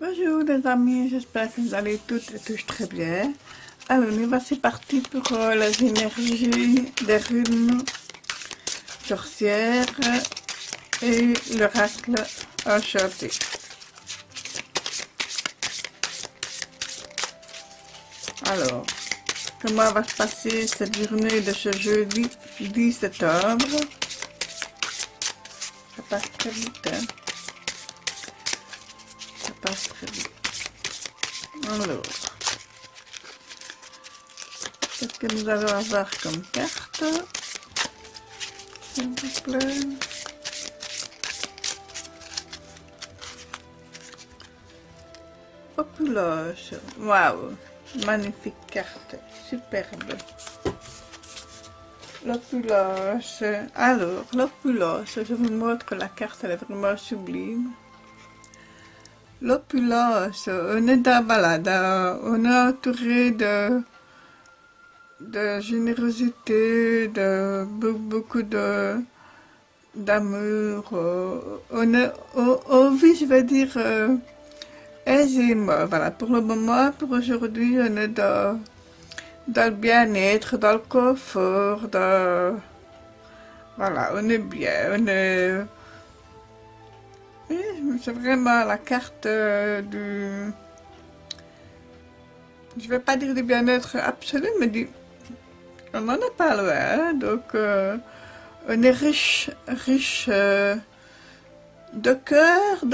Bonjour les amis, j'espère que vous allez toutes et tous très bien. Alors, nous voici partis pour les énergies des runes sorcières et l'oracle enchanté. Alors, comment va se passer cette journée de ce jeudi 10 septembre? Ça passe très vite, hein? Ça passe très vite. Alors, qu'est-ce que nous allons avoir comme carte, s'il vous plaît? Opulence, waouh, magnifique carte, superbe. L'opulence, alors l'opulence, je vous montre la carte, elle est vraiment sublime. L'opulence, on est dans, voilà, on est entouré de générosité, de beaucoup d'amour. On vit, je vais dire, aisément. Voilà, pour le moment, pour aujourd'hui, on est dans le bien-être, dans le confort, voilà, on est bien, on est... Oui, c'est vraiment la carte du... Je vais pas dire du bien-être absolu, mais on n'en est pas loin, hein, donc on est riche de cœur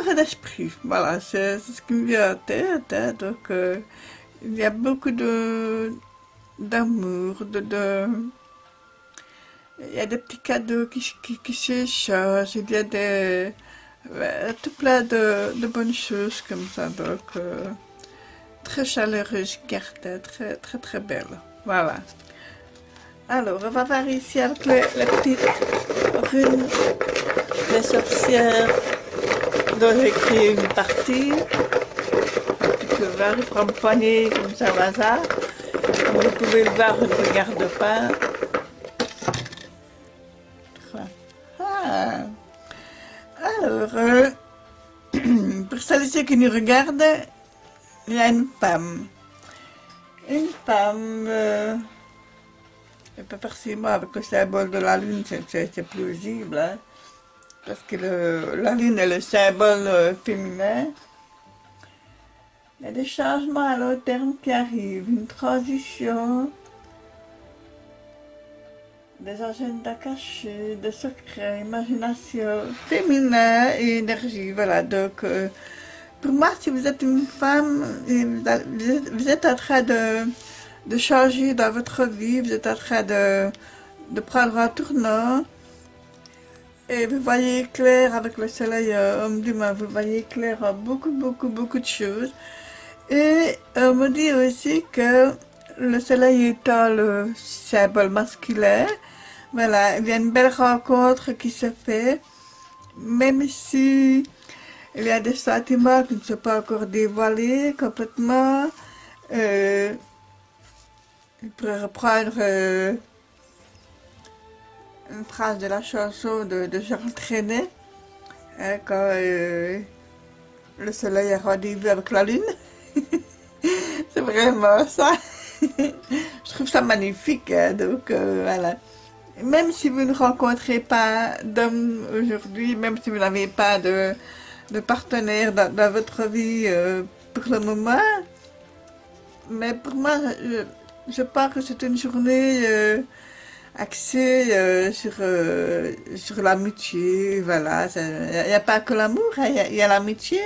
et d'esprit. Voilà, c'est ce qui me vient en tête, hein, donc il y a beaucoup d'amour, il y a des petits cadeaux qui s'échangent, il y a tout plein de bonnes choses comme ça, donc très chaleureuse carte, très très très belle, voilà. Alors, on va voir ici avec les petites runes des sorcières dont j'ai écrit une partie. Tu peux voir, je prends une poignée comme ça au hasard. Comme vous pouvez le voir, je ne regarde pas. Ah. Alors, pour celles qui nous regardent, il y a une femme. Une femme, et pas forcément avec le symbole de la lune, c'est plausible, hein, parce que la lune est le symbole féminin. Il y a des changements à long terme qui arrivent, une transition, des agendas cachés, des secrets, imagination féminin et énergie, voilà. Donc, pour moi, si vous êtes une femme, et vous êtes en train de changer dans votre vie, vous êtes en train de prendre un tournant, et vous voyez clair avec le soleil homme du main, vous voyez clair en beaucoup de choses. Et on me dit aussi que le soleil étant le symbole masculin, voilà, il y a une belle rencontre qui se fait, même si il y a des sentiments qui ne sont pas encore dévoilés complètement. Je pourrais reprendre une phrase de la chanson de Charles Trenet, hein, quand le soleil a rendez-vous avec la lune. C'est vraiment ça. Je trouve ça magnifique, hein, donc voilà. Même si vous ne rencontrez pas d'homme aujourd'hui, même si vous n'avez pas de partenaire dans votre vie pour le moment, mais pour moi, je pense que c'est une journée axée sur l'amitié, voilà. Il n'y a pas que l'amour, hein, il y a l'amitié.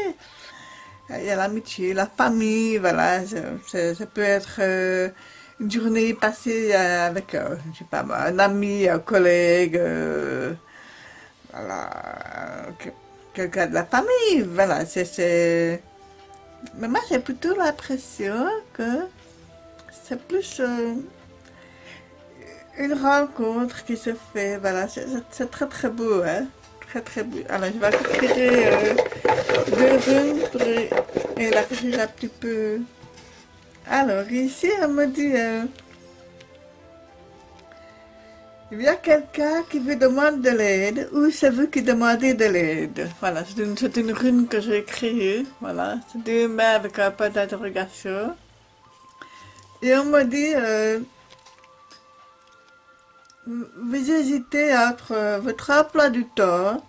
Il y a l'amitié, la famille, voilà. Ça peut être une journée passée avec, je sais pas moi, un ami, un collègue, voilà, quelqu'un de la famille, voilà. Mais moi, j'ai plutôt l'impression que c'est plus une rencontre qui se fait, voilà. C'est très très beau, hein. Très très beau. Alors, je vais récupérer deux runes pour élargir un petit peu. Alors, ici, on me dit Il y a quelqu'un qui vous demande de l'aide ou c'est vous qui demandez de l'aide. Voilà, c'est une rune que j'ai créée. Voilà, c'est deux mains avec un point d'interrogation. Et on m'a dit, vous hésitez entre votre emploi du temps,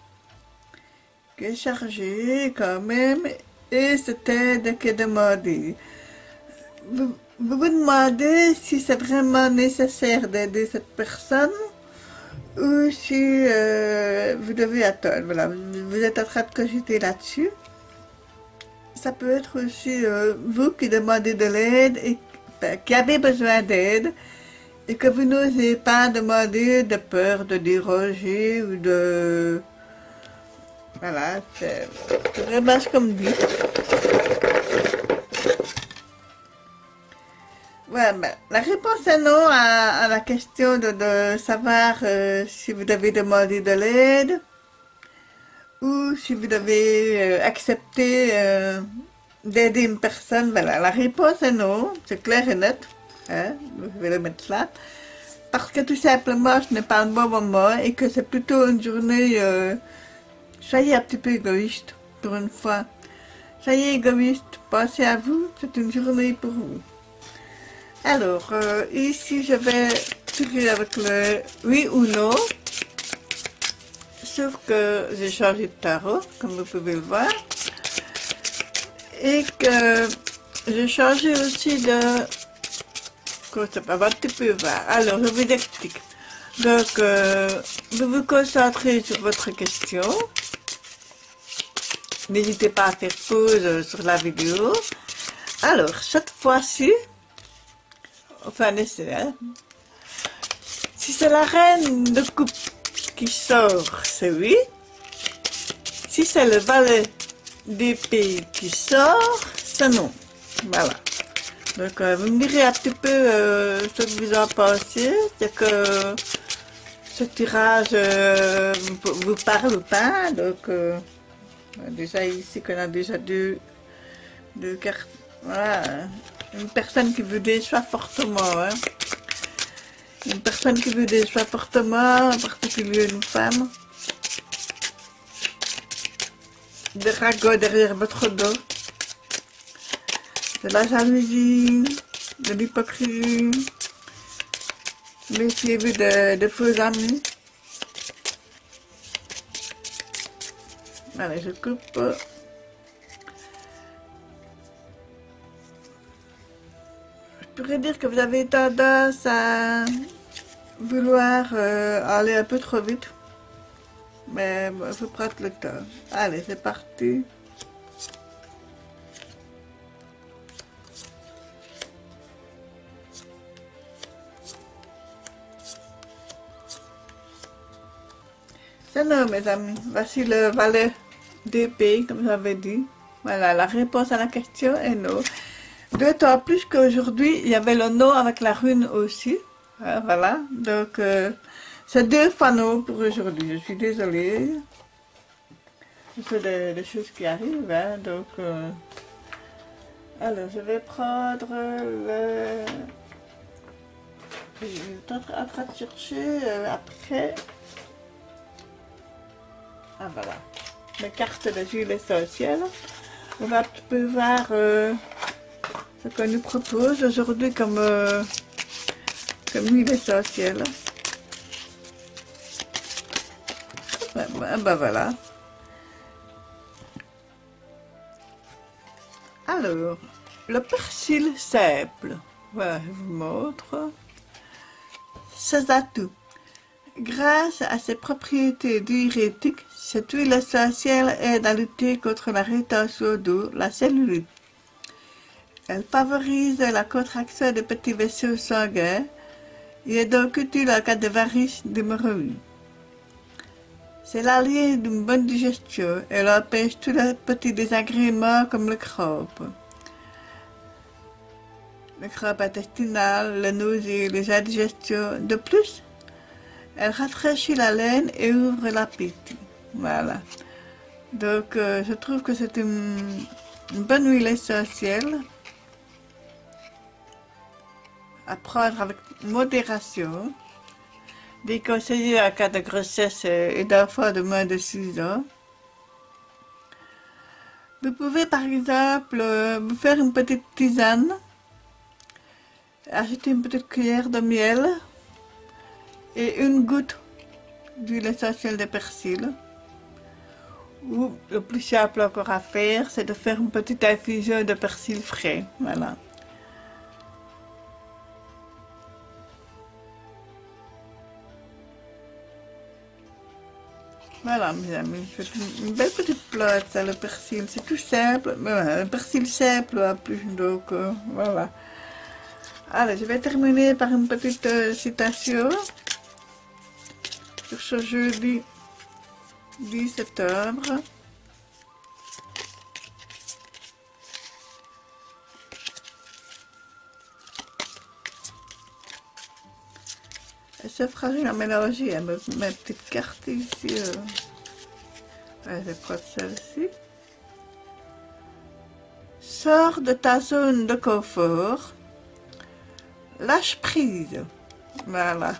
qui est chargé quand même, et cette aide qui est demandée. Vous vous demandez si c'est vraiment nécessaire d'aider cette personne ou si vous devez attendre. Voilà, vous êtes en train de cogiter là-dessus. Ça peut être aussi vous qui demandez de l'aide et qui avez besoin d'aide et que vous n'osez pas demander de peur de déroger ou de... Voilà, c'est vraiment ce qu'on me dit. Ouais, ben, la réponse est non à la question de savoir si vous devez demander de l'aide ou si vous devez accepter d'aider une personne. Voilà, la réponse est non, c'est clair et net. Hein, je vais le mettre là. Parce que tout simplement, ce n'est pas un bon moment et que c'est plutôt une journée, soyez un petit peu égoïste pour une fois. Soyez égoïste, pensez à vous, c'est une journée pour vous. Alors, ici, je vais tirer avec le oui ou non. Sauf que j'ai changé de tarot, comme vous pouvez le voir. Et que j'ai changé aussi de... Comment ça va un petit peu voir. Alors, je vous explique. Donc, vous vous concentrez sur votre question. N'hésitez pas à faire pause sur la vidéo. Alors, cette fois-ci, enfin, essai, hein. Si c'est la reine de coupe qui sort, c'est oui. Si c'est le valet d'épée qui sort, c'est non. Voilà. Donc, vous me direz un petit peu ce que vous en pensez. C'est que ce tirage vous parle ou pas. Donc, déjà ici, qu'on a déjà deux cartes. Voilà. Une personne qui vous déçoit fortement. Hein. Une personne qui vous déçoit fortement, en particulier une femme. Des ragots derrière votre dos. De la jalousie, de l'hypocrisie. Méfiez-vous de faux amis. Allez, je coupe. Je pourrais dire que vous avez tendance à vouloir aller un peu trop vite. Mais il faut prendre le temps. Allez, c'est parti. C'est non, mes amis. Voici le valet d'épée, comme j'avais dit. Voilà, la réponse à la question est non. D'autant plus qu'aujourd'hui, il y avait le non avec la rune aussi. Hein, voilà, donc c'est deux fois non pour aujourd'hui. Je suis désolée. C'est des choses qui arrivent, hein, donc... Alors, je vais prendre le... Je suis en train de chercher après... Ah, voilà. Mes cartes de huile essentielle. On va un petit peu voir ce qu'on nous propose aujourd'hui comme huile essentielle. Ben voilà. Alors, le persil simple. Voilà, je vous montre. Ses atouts. Grâce à ses propriétés diurétiques, cette huile essentielle aide à lutter contre la rétention d'eau, la cellulite. Elle favorise la contraction des petits vaisseaux sanguins et est donc utile en cas de varices d'hémorroïdes. C'est l'allié d'une bonne digestion. Elle empêche tous les petits désagréments comme le crampe intestinal, la nausée, les indigestions. De plus, elle rafraîchit la laine et ouvre l'appétit. Voilà. Donc, je trouve que c'est une bonne huile essentielle à prendre avec modération. déconseillé en cas de grossesse et d'enfants de moins de 6 ans. Vous pouvez par exemple vous faire une petite tisane, ajouter une petite cuillère de miel et une goutte d'huile essentielle de persil. Ou le plus simple encore à faire, c'est de faire une petite infusion de persil frais. Voilà. Voilà mes amis, c'est une belle petite plante ça, le persil, c'est tout simple, mais voilà, un persil simple en plus, donc voilà. Allez, je vais terminer par une petite citation sur ce jeudi 10 septembre. C'est fragile à mélanger, hein, mes petites cartes ici. Ouais, je vais prendre celle-ci. Sors de ta zone de confort. Lâche prise. Voilà.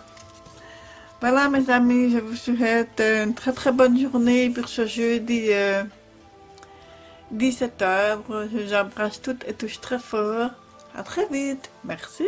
Voilà mes amis, je vous souhaite une très très bonne journée pour ce jeudi 10 septembre. Je vous embrasse toutes et tous très fort. À très vite. Merci.